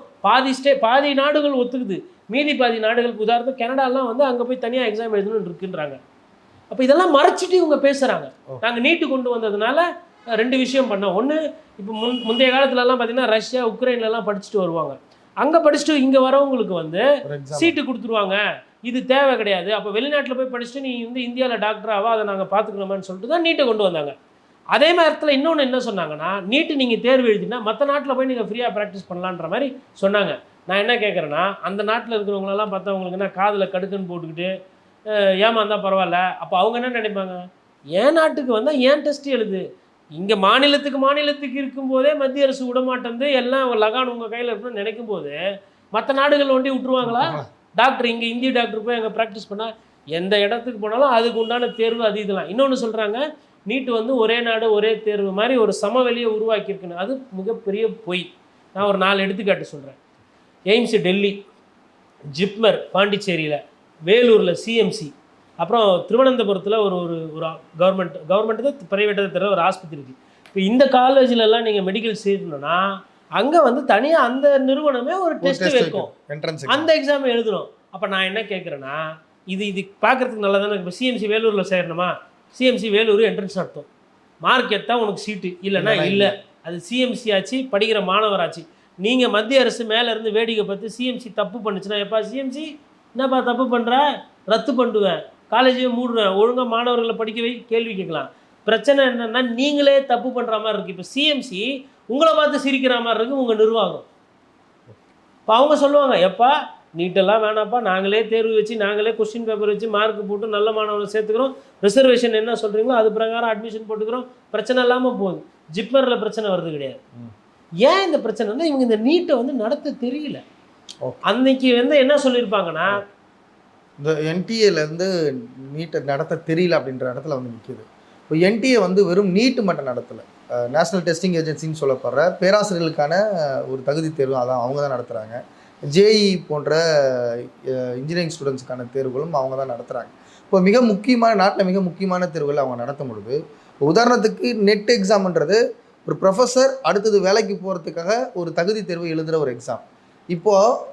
பாதி நாடுகள் ஒத்துக்குது. மீதி பாதி நாடுகள், உதாரணத்துக்கு கனடாலாம் வந்து அங்கே போய் தனியாக எக்ஸாம் எழுதணும்னு இருக்குன்றாங்க. அப்போ இதெல்லாம் மறைச்சிட்டு இவங்க பேசுகிறாங்க. நாங்கள் நீட்டு கொண்டு வந்ததுனால 2 விஷயம் பண்ணோம். ஒன்று, இப்போ முந்தைய காலத்துலலாம் பார்த்தீங்கன்னா ரஷ்யா உக்ரைன்லலாம் படிச்சுட்டு வருவாங்க. அங்கே படிச்சுட்டு இங்கே வரவங்களுக்கு வந்து சீட்டு கொடுத்துருவாங்க. இது தேவை கிடையாது. அப்போ வெளிநாட்டில் போய் படிச்சுட்டு நீ வந்து இந்தியாவில் டாக்டராவா, அதை நாங்கள் பார்த்துக்கணுமான்னு சொல்லிட்டு தான் நீட்டை கொண்டு வந்தாங்க. அதே நேரத்தில் இன்னொன்று என்ன சொன்னாங்கன்னா, நீட்டு நீங்கள் தேர்வு எழுதினா மற்ற நாட்டில் போய் நீங்கள் ஃப்ரீயாக ப்ராக்டிஸ் பண்ணலான்ற மாதிரி சொன்னாங்க. நான் என்ன கேட்குறேன்னா, அந்த நாட்டில் இருக்கிறவங்களெல்லாம் பார்த்தா அவங்களுக்கு என்ன காதில் கடுக்குன்னு போட்டுக்கிட்டு ஏமாந்தா பரவாயில்ல. அப்போ அவங்க என்ன நினைப்பாங்க, என் நாட்டுக்கு வந்தால் ஏன் டெஸ்ட் எழுது, இங்கே மாநிலத்துக்கு இருக்கும்போதே மத்திய அரசு விடமாட்டேந்து எல்லாம் லகான் உங்கள் கையில் இருக்கணும்னு நினைக்கும் போது மற்ற நாடுகள் ஒண்டி விட்டுருவாங்களா? டாக்டர் இங்கே இந்திய டாக்டர் போய் அங்கே ப்ராக்டிஸ் பண்ணால் எந்த இடத்துக்கு போனாலும் அதுக்கு உண்டான தேர்வு அது இதெல்லாம். இன்னொன்று சொல்கிறாங்க, நீட்டு வந்து ஒரே நாடு ஒரே தேர்வு மாதிரி ஒரு சமவெளியை உருவாக்கியிருக்குன்னு. அது மிகப்பெரிய பொய். நான் ஒரு 4 எடுத்துக்காட்டு சொல்கிறேன். எய்ம்ஸ் டெல்லி, ஜிப்மர் பாண்டிச்சேரியில், வேலூரில் சிஎம்சி, அப்புறம் திருவனந்தபுரத்தில் ஒரு ஒரு கவர்மெண்ட்டு ப்ரைவேட்டாக தர ஒரு ஆஸ்பத்திரி இருக்குது. இப்போ இந்த காலேஜிலலாம் நீங்கள் மெடிக்கல் சேர்க்கணுன்னா அங்கே வந்து தனியாக அந்த நிறுவனமே ஒரு டெஸ்ட் வைக்கும், அந்த எக்ஸாம் எழுதணும். அப்போ நான் என்ன கேட்குறேன்னா, இது பார்க்குறதுக்கு நல்லா தானே. இப்போ சிஎம்சி வேலூரில் சேரணுமா, சிஎம்சி வேலூர் என்ட்ரன்ஸ் நடத்தும், மார்க் எடுத்தால் உனக்கு சீட்டு, இல்லைன்னா இல்லை. அது சிஎம்சி ஆச்சு, படிக்கிற மாணவராச்சு. நீங்கள் மத்திய அரசு மேலேருந்து வேடிக்கை பார்த்து சிஎம்சி தப்பு பண்ணுச்சுன்னா, எப்பா சிஎம்சி என்னப்பா தப்பு பண்ணுற, ரத்து பண்ணுவேன், காலேஜே மூடுவேன், ஒழுங்காக மாணவர்களை படிக்க வை, கேள்வி கேட்கலாம். பிரச்சனை என்னென்னா, நீங்களே தப்பு பண்ணுற மாதிரி இருக்குது. இப்போ சிஎம்சி உங்களை பார்த்து சிரிக்கிற மாதிரி இருக்குது உங்கள் நிர்வாகம். இப்போ அவங்க சொல்லுவாங்க, எப்பா நீட்டெல்லாம் வேணாப்பா, நாங்களே தேர்வு வச்சு நாங்களே கொஸ்டின் பேப்பர் வச்சு மார்க் போட்டு நல்ல மாணவர்களை சேர்த்துக்கிறோம், ரிசர்வேஷன் என்ன சொல்கிறீங்களோ அது பிரகாரம் அட்மிஷன் போட்டுக்கிறோம், பிரச்சனை இல்லாமல் போகுது. ஜிப்மரில் பிரச்சனை வருது கிடையாது. ஏன் இந்த பிரச்சனைனா, இவங்க இந்த நீட்டை வந்து நடத்த தெரியல. அன்னைக்கு வந்து என்ன சொல்லியிருப்பாங்கன்னா, இந்த என்டிஏலேருந்து நீட்டை நடத்த தெரியல அப்படின்ற இடத்துல வந்து நிற்கிது. இப்போ என்டிஏ வந்து வெறும் நீட்டு மட்டும் நடத்தலை, நேஷ்னல் டெஸ்டிங் ஏஜென்சின்னு சொல்லப்படுற பேராசிரியர்களுக்கான ஒரு தகுதி தேர்வு அதான் அவங்க தான் நடத்துகிறாங்க. ஜேஇ போன்ற இன்ஜினியரிங் ஸ்டூடெண்ட்ஸுக்கான தேர்வுகளும் அவங்க தான் நடத்துகிறாங்க. இப்போ நாட்டில் மிக முக்கியமான தேர்வுகள் அவங்க நடத்தும் பொழுது, உதாரணத்துக்கு நெட் எக்ஸாம்ன்றது ஒரு ப்ரொஃபஸர் அடுத்தது வேலைக்கு போகிறதுக்காக ஒரு தகுதி தேர்வு எழுதுகிற ஒரு எக்ஸாம். இப்போது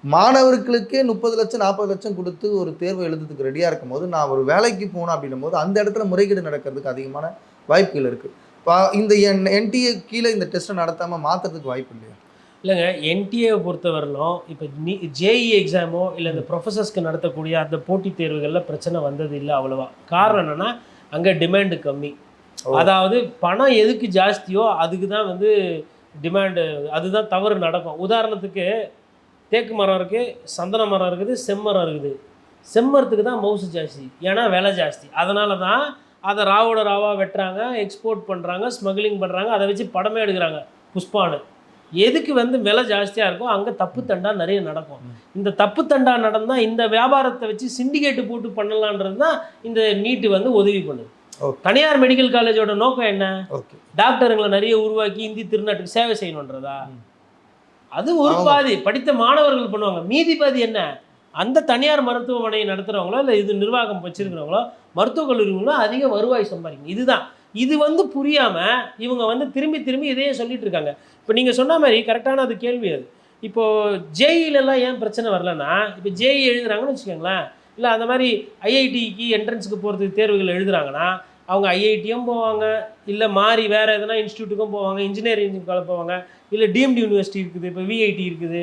மாணவர்களுக்கே 30 லட்சம் 40 லட்சம் கொடுத்து ஒரு தேர்வு எழுதுறதுக்கு ரெடியாக இருக்கும் போது, நான் ஒரு வேலைக்கு போகணும் அப்படின்னும் போது அந்த இடத்துல முறைகேடு நடக்கிறதுக்கு அதிகமான வாய்ப்புகள் இருக்குது. இந்த என்டிஏ கீழே இந்த டெஸ்ட்டை நடத்தாம மாத்துறதுக்கு வாய்ப்பு இல்லையா? இல்லைங்க, என்டிஏவை பொறுத்தவரையிலும் இப்போ ஜேஇ எக்ஸாமோ இல்லை இந்த ப்ரொஃபஸர்ஸ்க்கு நடத்தக்கூடிய அந்த போட்டித் தேர்வுகளில் பிரச்சனை வந்தது இல்லை அவ்வளோவா. காரணம் என்னென்னா அங்கே டிமாண்டு கம்மி. அதாவது பணம் எதுக்கு ஜாஸ்தியோ அதுக்கு தான் வந்து டிமாண்டு, அதுதான் தவறு நடக்கும். உதாரணத்துக்கு தேக்கு மரம் இருக்குது, சந்தன மரம் இருக்குது, செம்மரம் இருக்குது. செம்மரத்துக்கு தான் மவுசு ஜாஸ்தி, ஏன்னா விலை ஜாஸ்தி. அதனால தான் அதை ராவோட ராவாக வெட்டுறாங்க, எக்ஸ்போர்ட் பண்ணுறாங்க, ஸ்மக்லிங் பண்ணுறாங்க, அதை வச்சு படமே எடுக்கிறாங்க புஷ்பானு. எதுக்கு வந்து விலை ஜாஸ்தியாக இருக்கும் அங்கே தப்பு தண்டா நிறைய நடக்கும். இந்த தப்பு தண்டா நடந்தால் இந்த வியாபாரத்தை வச்சு சிண்டிகேட்டு போட்டு பண்ணலான்றது தான் இந்த நீட்டு வந்து உதவி பண்ணுது. தனியார் மெடிக்கல் காலேஜோட நோக்கம் என்ன? டாக்டருங்களை நிறைய உருவாக்கி இந்தி திருநாட்டுக்கு சேவை செய்யணுன்றதா? அது ஒரு பாதி படித்த மாணவர்கள் பண்ணுவாங்க. மீதி பாதி என்ன? அந்த தனியார் மருத்துவமனையை நடத்துகிறவங்களோ இல்லை இது நிர்வாகம் வச்சிருக்கிறவங்களோ மருத்துவக் கல்லூரிகளோ அதிக வருவாய் சம்பாதிக்கணும். இதுதான். இது வந்து புரியாமல் இவங்க வந்து திரும்பி திரும்பி இதையே சொல்லிட்டு இருக்காங்க. இப்போ நீங்கள் சொன்ன மாதிரி கரெக்டான அது கேள்வி. அது இப்போது ஜேஇலெல்லாம் ஏன் பிரச்சனை வரலன்னா, இப்போ ஜேஇ எழுதுறாங்கன்னு வச்சுக்கோங்களேன், இல்லை அந்த மாதிரி ஐஐடிக்கு என்ட்ரன்ஸுக்கு போகிறதுக்கு தேர்வுகள் எழுதுறாங்கன்னா அவங்க ஐஐடியும் போவாங்க, இல்லை மாறி வேறு எதனா இன்ஸ்டியூட்டுக்கும் போவாங்க, இன்ஜினியரிங் காலேஜ் போவாங்க, இல்லை டீம்டு யூனிவர்சிட்டி இருக்குது, இப்போ விஐடி இருக்குது,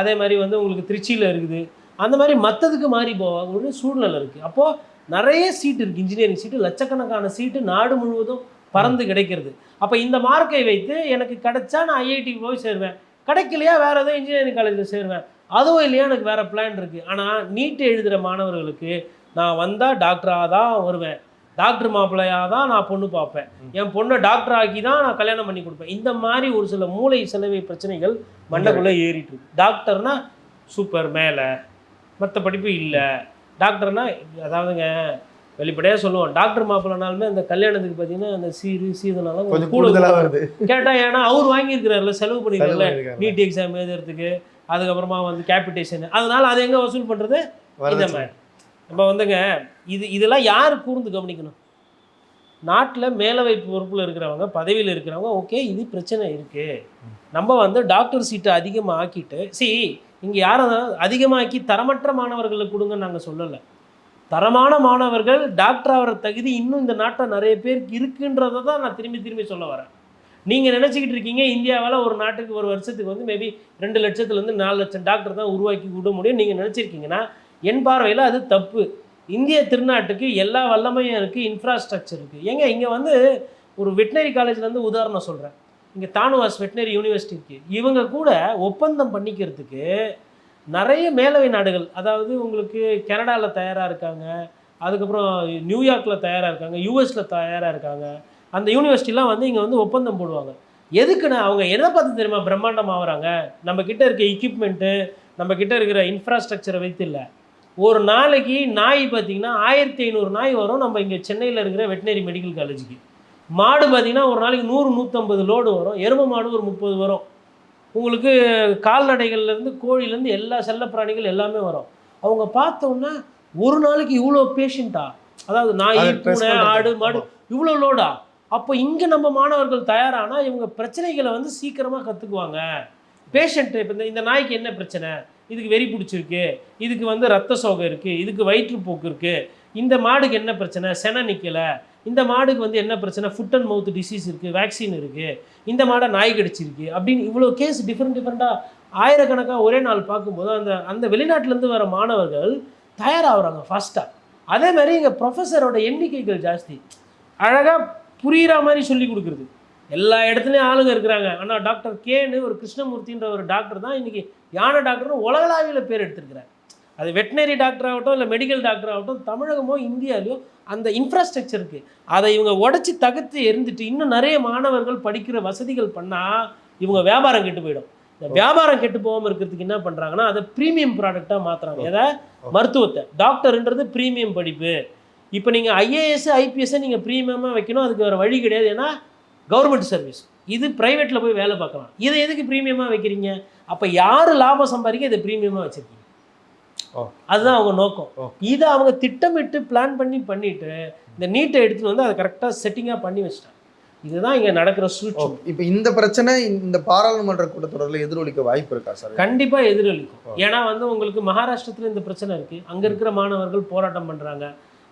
அதே மாதிரி வந்து உங்களுக்கு திருச்சியில் இருக்குது, அந்த மாதிரி மற்றதுக்கு மாறி போவாங்க ஒரு சூழ்நிலை இருக்குது. அப்போது நிறைய சீட்டு இருக்குது, இன்ஜினியரிங் சீட்டு லட்சக்கணக்கான சீட்டு நாடு முழுவதும் பறந்து கிடைக்கிறது. அப்போ இந்த மார்க்கை வைத்து எனக்கு கிடைச்சா நான் ஐஐடிக்கு போய் சேருவேன், கிடைக்கலையா வேறு ஏதோ இன்ஜினியரிங் காலேஜில் சேருவேன், அதுவும் இல்லையா எனக்கு வேறு பிளான் இருக்குது. ஆனால் நீட்டு எழுதுகிற மாணவர்களுக்கு நான் வந்தால் டாக்டராக தான் வருவேன், டாக்டர் மாப்பிள்ளையாக தான் நான் பொண்ணு பார்ப்பேன், என் பொண்ணை டாக்டர் ஆக்கி தான் நான் கல்யாணம் பண்ணி கொடுப்பேன், இந்த மாதிரி ஒரு சில மூளை செலவை பிரச்சனைகள் மண்டக்குள்ளே ஏறிட்டு இருக்கு. டாக்டர்னா சூப்பர் மேலே, மற்ற படிப்பு இல்லை. டாக்டர்னா அதாவதுங்க வெளிப்படையாக சொல்லுவோம், டாக்டர் மாப்பிள்ளைனாலுமே அந்த கல்யாணத்துக்கு பார்த்தீங்கன்னா அந்த சீதனால கூடுதலாக வருது கேட்டால். ஏன்னா அவர் வாங்கியிருக்கிறாருல, செலவு பண்ணியிருக்காருல நீட் எக்ஸாம் எழுதுறதுக்கு, அதுக்கப்புறமா வந்து கேபிட்டேஷன், அதனால அதை எங்கே வசூல் பண்ணுறது? இந்த மாதிரி நம்ம வந்துங்க இதெல்லாம் யார் கூர்ந்து கவனிக்கணும்? நாட்டில் மேலவை பொறுப்பில் இருக்கிறவங்க, பதவியில் இருக்கிறவங்க, ஓகே இது பிரச்சனை இருக்குது, நம்ம வந்து டாக்டர் சீட்டை அதிகமாக ஆக்கிட்டு இங்கே யாரும் அதிகமாக்கி தரமற்ற மாணவர்களுக்கு கொடுங்கன்னு நாங்கள் சொல்லலை. தரமான மாணவர்கள் டாக்டர் ஆகிற தகுதி இன்னும் இந்த நாட்டில் நிறைய பேருக்கு இருக்குன்றதை தான் நான் திரும்பி திரும்பி சொல்ல வரேன். நீங்கள் நினச்சிக்கிட்டு இருக்கீங்க இந்தியாவில் ஒரு நாட்டுக்கு ஒரு வருஷத்துக்கு வந்து மேபி 2 லட்சத்துலேருந்து 4 லட்சம் டாக்டர் தான் உருவாக்கி விட முடியும் நீங்கள் நினச்சிருக்கீங்கன்னா என் பார்வையில் அது தப்பு. இந்திய திருநாட்டுக்கு எல்லா வல்லமையும் இருக்குது, இன்ஃப்ராஸ்ட்ரக்சர் இருக்குது. ஏங்க இங்கே வந்து ஒரு வெட்டினரி காலேஜ்லேருந்து உதாரணம் சொல்கிறேன், இங்கே தானுவாஸ் வெட்டினரி யூனிவர்சிட்டி இருக்குது. இவங்க கூட ஒப்பந்தம் பண்ணிக்கிறதுக்கு நிறைய மேலவை நாடுகள், அதாவது உங்களுக்கு கனடாவில் தயாராக இருக்காங்க, அதுக்கப்புறம் நியூயார்க்கில் தயாராக இருக்காங்க, யூஎஸில் தயாராக இருக்காங்க. அந்த யூனிவர்சிட்டிலாம் வந்து இங்கே வந்து ஒப்பந்தம் போடுவாங்க. எதுக்குன்னா அவங்க எதை பார்த்து தெரியுமா பிரம்மாண்டம் ஆகுறாங்க? நம்மக்கிட்ட இருக்க எக்யூப்மெண்ட்டு, நம்மக்கிட்ட இருக்கிற இன்ஃப்ராஸ்ட்ரக்சரை வைத்து இல்லை. ஒரு நாளைக்கு நாய் பார்த்திங்கன்னா 1500 நாய் வரும் நம்ம இங்கே சென்னையில் இருக்கிற வெட்டினரி மெடிக்கல் காலேஜுக்கு. மாடு பார்த்திங்கன்னா ஒரு நாளைக்கு 100-150 லோடு வரும். எருமை மாடு ஒரு 30 வரும். உங்களுக்கு கால்நடைகள்லேருந்து கோழிலேருந்து எல்லா செல்ல பிராணிகள் எல்லாமே வரும். அவங்க பார்த்தோன்னா ஒரு நாளைக்கு இவ்வளோ பேஷண்ட்டா, அதாவது நாய், பூனை, ஆடு, மாடு இவ்வளோ லோடா? அப்போ இங்கே நம்ம மாணவர்கள் தயாரானால் இவங்க பிரச்சனைகளை வந்து சீக்கிரமாக கற்றுக்குவாங்க. பேஷண்ட்டு இப்போ இந்த நாய்க்கு என்ன பிரச்சனை, இதுக்கு வெறி பிடிச்சிருக்கு, இதுக்கு வந்து ரத்த சோகை இருக்குது, இதுக்கு வயிற்றுப்போக்கு இருக்குது, இந்த மாடுக்கு என்ன பிரச்சனை, செனை நிற்கலை, இந்த மாடுக்கு வந்து என்ன பிரச்சனை, ஃபுட் அண்ட் மவுத் டிசீஸ் இருக்குது, வேக்சின் இருக்குது, இந்த மாடை நாய் கடிச்சிருக்கு அப்படின்னு இவ்வளோ கேஸ் டிஃப்ரெண்ட்டாக ஆயிரக்கணக்காக ஒரே நாள் பார்க்கும்போது அந்த வெளிநாட்டிலேருந்து வர மாணவர்கள் தயாராகிறாங்க ஃபாஸ்ட்டாக. அதே மாதிரி இங்கே ப்ரொஃபஸரோட எண்ணிக்கைகள் ஜாஸ்தி, அழகாக புரிகிற மாதிரி சொல்லி கொடுக்குறது. எல்லா இடத்துலையும் ஆளுங்க இருக்கிறாங்க. ஆனால் டாக்டர் கேன்னு ஒரு கிருஷ்ணமூர்த்தின்ற ஒரு டாக்டர் தான் இன்றைக்கி யானை டாக்டர்னு உலகளாவியில் பேர் எடுத்திருக்கிறார். அது வெட்டினரி டாக்டர் ஆகட்டும் இல்லை மெடிக்கல் டாக்டர் ஆகட்டும், தமிழகமோ இந்தியாவிலையோ அந்த இன்ஃப்ராஸ்ட்ரக்சர் இருக்குது. அதை இவங்க உடச்சி தகர்த்து எரிந்துட்டு இன்னும் நிறைய மாணவர்கள் படிக்கிற வசதிகள் பண்ணால் இவங்க வியாபாரம் கெட்டு போயிடும். இந்த வியாபாரம் கெட்டு போகாமல் இருக்கிறதுக்கு என்ன பண்ணுறாங்கன்னா அதை ப்ரீமியம் ப்ராடக்டாக மாற்றுறாங்க. எதை? மருத்துவத்தை. டாக்டர்ன்றது ப்ரீமியம் படிப்பு. இப்போ நீங்கள் ஐஏஎஸ் ஐபிஎஸ்ஸை நீங்கள் ப்ரீமியமாக வைக்கணும், அதுக்கு வேறு வழி கிடையாது. ஏன்னா கவர்மெண்ட் சர்வீஸ், இது ப்ரைவேட்டில் போய் வேலை பார்க்கலாம். இதை எதுக்கு ப்ரீமியமாக வைக்கிறீங்க? அப்போ யார் லாபம் சம்பாதிக்க இதை ப்ரீமியமாக வச்சுருக்கீங்க? அதுதான் அவங்க நோக்கம். இதை அவங்க திட்டமிட்டு பிளான் பண்ணிட்டு இந்த நீட்டை எடுத்துகிட்டு வந்து அதை கரெக்டாக செட்டிங்காக பண்ணி வச்சுட்டாங்க. இதுதான் இங்கே நடக்கிற சூழ்ச்சி. இப்போ இந்த பிரச்சனை இந்த பாராளுமன்ற கூட்டத்தொடரில் எதிரொலிக்க வாய்ப்பு இருக்கா சார்? கண்டிப்பாக எதிரொலிக்கும். ஏன்னா வந்து உங்களுக்கு மகாராஷ்டிரத்தில் இந்த பிரச்சனை இருக்குது, அங்கே இருக்கிற மாணவர்கள் போராட்டம் பண்ணுறாங்க.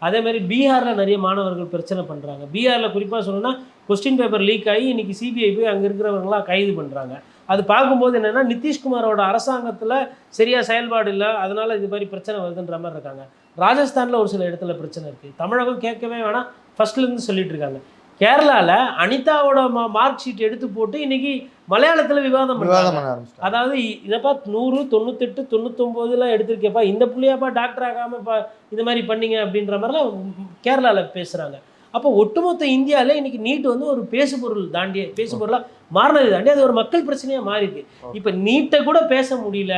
அதே மாதிரி பீகாரில் நிறைய மாணவர்கள் பிரச்சனை பண்ணுறாங்க. பீகாரில் குறிப்பாக சொல்லணும்னா கொஸ்டின் பேப்பர் லீக் ஆகி இன்றைக்கி சிபிஐ போய் அங்கே இருக்கிறவங்களாம் கைது பண்ணுறாங்க. அது பார்க்கும்போது என்னென்னா நிதிஷ்குமாரோட அரசாங்கத்தில் சரியாக செயல்பாடு இல்லை, அதனால் இது மாதிரி பிரச்சனை வருதுன்ற மாதிரி இருக்காங்க. ராஜஸ்தானில் ஒரு சில இடத்துல பிரச்சனை இருக்குது. தமிழகம் கேட்கவே வேணாம், ஃபஸ்ட்லேருந்து சொல்லிட்டு இருக்காங்க. கேரளாவில் அனிதாவோட மார்க் ஷீட் எடுத்து போட்டு இன்றைக்கி மலையாளத்தில் விவாதம் பண்ணுறாங்க. அதாவது இதப்பா 100, 98, 99 எடுத்திருக்கேப்பா, இந்த புள்ளியாப்பா டாக்டர் ஆகாமல் இப்போ இது மாதிரி பண்ணீங்க அப்படின்ற மாதிரிலாம் கேரளாவில் பேசுகிறாங்க. அப்போ ஒட்டுமொத்த இந்தியாவில் இன்றைக்கி நீட் வந்து ஒரு பேசுபொருள் தாண்டியே பேசுபொருளாக மாறினது தாண்டி அது ஒரு மக்கள் பிரச்சனையாக மாறிருக்கு. இப்போ நீட்டை கூட பேச முடியல,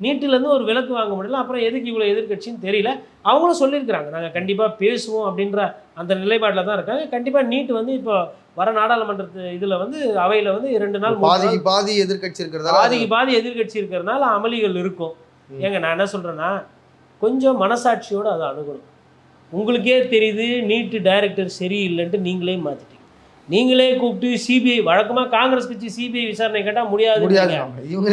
நீட்டிலேருந்து ஒரு விலக்கு வாங்க முடியல, அப்புறம் எதுக்கு இவ்வளோ எதிர்கட்சின்னு தெரியல. அவங்களும் சொல்லியிருக்கிறாங்க நாங்கள் கண்டிப்பாக பேசுவோம் அப்படின்ற அந்த நிலைப்பாட்டில் தான் இருக்காங்க. கண்டிப்பாக நீட் வந்து இப்போ வர நாடாளுமன்றத்து இதில் வந்து அவையில் வந்து 2 நாள் பாதி எதிர்கட்சி இருக்கிறதா, பாதி எதிர்கட்சி இருக்கிறதுனால அமளிகள் இருக்கும். ஏங்க நான் என்ன சொல்கிறேன்னா, கொஞ்சம் மனசாட்சியோடு அதை அணுகணும். உங்களுக்கே தெரியுது நீட்டு டைரக்டர் சரியில்லைன்ட்டு நீங்களே மாற்றிட்டீங்க. நீங்களே கூப்பிட்டு சிபிஐ, வழக்கமாக காங்கிரஸ் கட்சி சிபிஐ விசாரணை கேட்டால் முடியாது,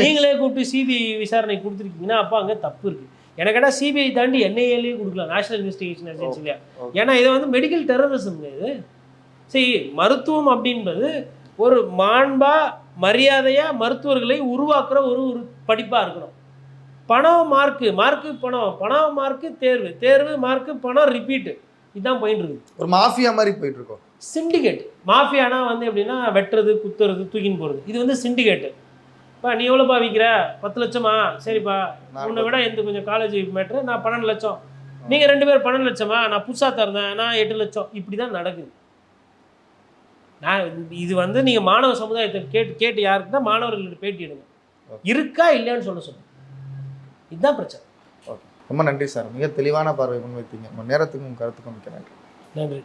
நீங்களே கூப்பிட்டு சிபிஐ விசாரணை கொடுத்துருக்கீங்கன்னா அப்போ அங்கே தப்பு இருக்குது. எனக்கு கேட்டால் சிபிஐ தாண்டி என்ஐஏலேயே கொடுக்கலாம், நேஷனல் இன்வெஸ்டிகேஷன் ஏஜென்சிலையா. ஏன்னா இதை வந்து மெடிக்கல் டெரரிசம்ங்க இது. சரி, மருத்துவம் அப்படின்றது ஒரு மாண்பா மரியாதையாக மருத்துவர்களை உருவாக்குற ஒரு படிப்பாக இருக்கணும். பணம் மார்க்கு பணம் மார்க்கு தேர்வு மார்க்கு பணம் ரிப்பீட்டு, இதுதான் போயிட்டு இருக்குது. ஒரு மாஃபியா மாதிரி போயிட்டு இருக்கோம். சிண்டிகேட் மாஃபியானா வந்து எப்படின்னா வெட்டுறது குத்துறது தூக்கின்னு போகிறது, இது வந்து சிண்டிகேட்டு. இப்போ நீ எவ்வளோப்பா விற்கிற, 10 லட்சமா, சரிப்பா உன்னை விட எந்த கொஞ்சம் காலேஜ் மேட்ரு, நான் 12 லட்சம், நீங்கள் 2 பேர் 12 லட்சமா, நான் புதுசாக தரேன், நான் 8 லட்சம், இப்படி தான் நடக்குது. நான் இது வந்து நீங்கள் மாணவ சமுதாயத்தை கேட்டு யாருக்குன்னா மாணவர்கள்ட்ட பேட்டி எடுங்க, இருக்கா இல்லையான்னு சொல்லுங்கள். இதுதான் பிரச்சனை. ஓகே, ரொம்ப நன்றி சார், மிக தெளிவான பார்வை முன்வைத்தீங்க. உங்கள் நேரத்துக்கும் கருத்துக்கும் மிக்க நன்றி. நன்றி.